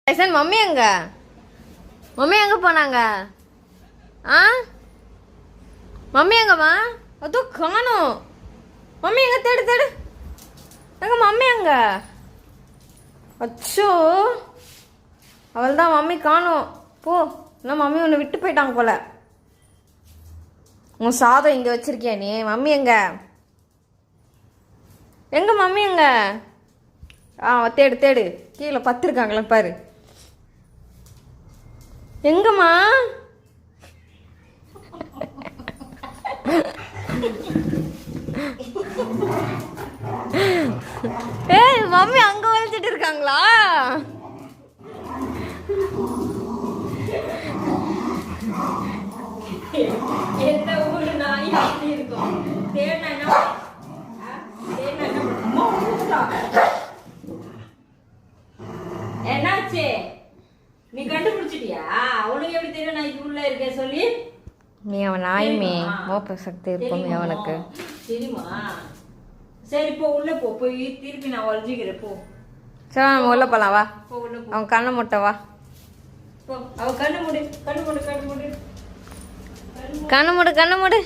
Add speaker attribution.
Speaker 1: Tyson mummy எங்க போனாங்க? ஆ mummy எங்கம்மா? அதோ காணோம். மம்மி எங்க? தேடு எங்க மம்மி எங்க? அச்சோ, அவள் தான் மம்மி காணோம். போ, இன்னும் மம்மி ஒன்று விட்டு போயிட்டாங்க போல. உன் சாதம் இங்கே வச்சிருக்கியா நீ? மம்மி எங்க மம்மி எங்க? தேடு கீழே பத்திருக்காங்களா பாரு. எங்கம்மா? ஏய், மம்மி அங்க வலிச்சிட்டு இருக்காங்களா? எந்த ஊரு நாய் அப்படி இருக்கும். என்னாச்சு? நீ கண்டுபிடிச்சிட்டியா? உனக்கு எப்படி தெரியும் நான் இது உள்ள இருக்கேன் சொல்லி? நீ அவன் நாயுமே மோப்ப சக்தி இருக்கும் அவனுக்கு தெரியுமா? சரி போ, உள்ள போ. போய் திருப்பி நான் வளைஞ்சிக்கிறேன். போ. சரி, நம்ம உள்ள போலாம். வா, அவன் கண்ணை முட்டை. வா, அவன் கண்ணு மூடு.